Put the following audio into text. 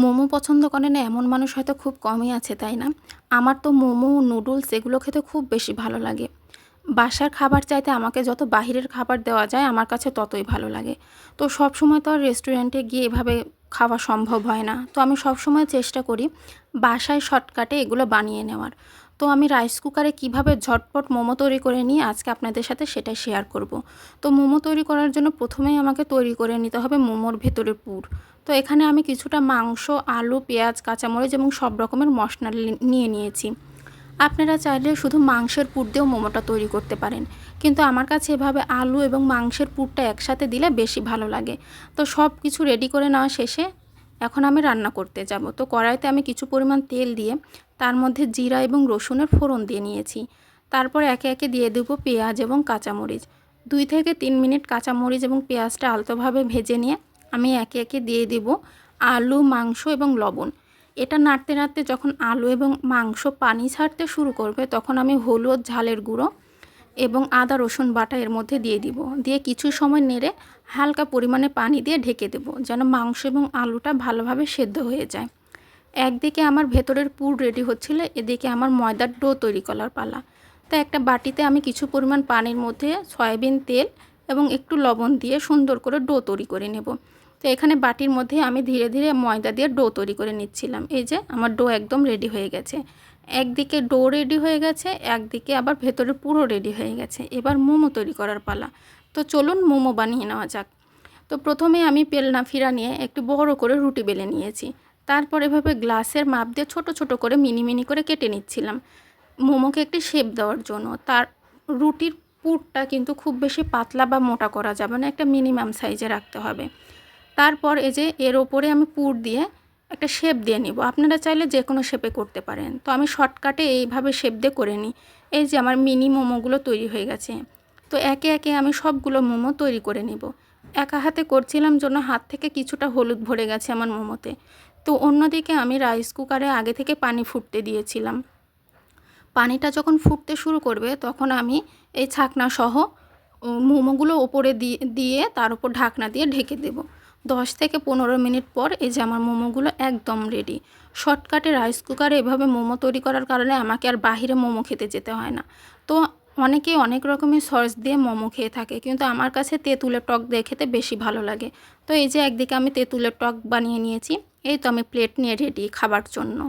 মোমো পছন্দ করে না এমন মানুষ হয়তো খুব কমই আছে, তাই না? আমার তো মোমো, নুডলস এগুলো খেতে খুব বেশি ভালো লাগে। বাসার খাবার চাইতে আমাকে যত বাহিরের খাবার দেওয়া যায় আমার কাছে ততই ভালো লাগে। তো সবসময় তো আর রেস্টুরেন্টে গিয়ে এভাবে খাওয়া সম্ভব হয় না। তো আমি সবসময় চেষ্টা করি বাসায় শর্টকাটে এগুলো বানিয়ে নেওয়ার। তো আমি রাইস কুকারে কিভাবে ঝটপট মোমো তৈরি করে নিই আজকে আপনাদের সাথে সেটাই শেয়ার করব। তো মোমো তৈরি করার জন্য প্রথমেই আমাকে তৈরি করে নিতে হবে মোমোর ভেতরের পুর। তো এখানে আমি কিছুটা মাংস, আলু, পেঁয়াজ, কাঁচামরিচ এবং সব রকমের মশলা নিয়ে নিয়েছি। আপনারা চাইলে শুধু মাংসের পুর দিয়েও মোমোটা তৈরি করতে পারেন, কিন্তু আমার কাছে এভাবে আলু এবং মাংসের পুরটা একসাথে দিলে বেশি ভালো লাগে। তো সব কিছু রেডি করে নেওয়া শেষে এখন আমি রান্না করতে যাব। তো কড়াইতে আমি কিছু পরিমাণ তেল দিয়ে তার মধ্যে জিরা এবং রসুনের ফোড়ন দিয়ে নিয়েছি। তারপর একে একে দিয়ে দেবো পেঁয়াজ এবং কাঁচামরিচ। 2 থেকে 3 মিনিট কাঁচামরিচ এবং পেঁয়াজটা আলতোভাবে ভেজে নিয়ে আমি একে একে দিয়ে দেব আলু, মাংস এবং লবণ। এটা নাড়তে নাড়তে যখন আলু এবং মাংস পানি ছাড়তে শুরু করবে তখন আমি হলুদ, ঝালের গুঁড়ো এবং আদা রসুন বাটা এর মধ্যে দিয়ে দিব। দিয়ে কিছু সময় নেড়ে হালকা পরিমাণে পানি দিয়ে ঢেকে দেব, যেন মাংস এবং আলুটা ভালোভাবে সেদ্ধ হয়ে যায়। একদিকে আমার ভেতরের পুর রেডি হচ্ছিল, এদিকে আমার ময়দার ডো তৈরি করার পালা। তো একটা বাটিতে আমি কিছু পরিমাণ পানির মধ্যে সয়াবিন তেল এবং একটু লবণ দিয়ে সুন্দর করে ডো তৈরি করে নেব। তো এখানে বাটির মধ্যে আমি ধীরে ধীরে ময়দা দিয়ে ডো তৈরি করে নিচ্ছিলাম। এই যে আমার ডো একদম রেডি হয়ে গেছে। একদিকে ডো রেডি হয়ে গেছে, একদিকে আবার ভেতরের পুরো রেডি হয়ে গেছে। এবার মোমো তৈরি করার পালা। তো চলুন মোমো বানিয়ে নেওয়া যাক। তো প্রথমে আমি পেলনা ফিরা নিয়ে একটু বড় করে রুটি বেলে নিয়েছি। তারপর এভাবে গ্লাসের মাপ দিয়ে ছোট ছোট করে মিনি মিনি করে কেটে নিচ্ছিলাম মোমোকে একটি শেপ দেওয়ার জন্য। তার রুটির পুরটা কিন্তু খুব বেশি পাতলা বা মোটা করা যাবে না, একটা মিনিমাম সাইজে রাখতে হবে। তারপর এই যে এর ওপরে আমি পুর দিয়ে একটা শেপ দিয়ে নিব। আপনারা চাইলে যে কোনো শেপে করতে পারেন। তো আমি শর্টকাটে এইভাবে শেপ দিয়ে করে নিই। এই যে আমার মিনি মোমোগুলো তৈরি হয়ে গেছে। তো একে একে আমি সবগুলো মোমো তৈরি করে নিব। একা হাতে করছিলাম জন্য হাত থেকে কিছুটা হলুদ ভরে গেছে আমার মোমোতে। তো অন্যদিকে আমি রাইস কুকারে আগে থেকে পানি ফুটতে দিয়েছিলাম। পানিটা যখন ফুটতে শুরু করবে তখন আমি এই ছাকনা সহ মোমোগুলো ওপরে দিয়ে তার উপর ঢাকনা দিয়ে ঢেকে দেব। 10 থেকে 15 মিনিট পর এই যে আমার মোমোগুলো একদম রেডি। শর্টকাটে রাইস কুকারে এভাবে মোমো তৈরি করার কারণে আমাকে আর বাহিরে মোমো খেতে যেতে হয় না। তো অনেকেই অনেক রকমের সস দিয়ে মোমো খেয়ে থাকে, কিন্তু আমার কাছে তেঁতুলের টক দিয়ে খেতে বেশি ভালো লাগে। তো এই যে একদিকে আমি তেঁতুলের টক বানিয়ে নিয়েছি। এই তো আমি প্লেট নিয়ে রেডি খাবার জন্য।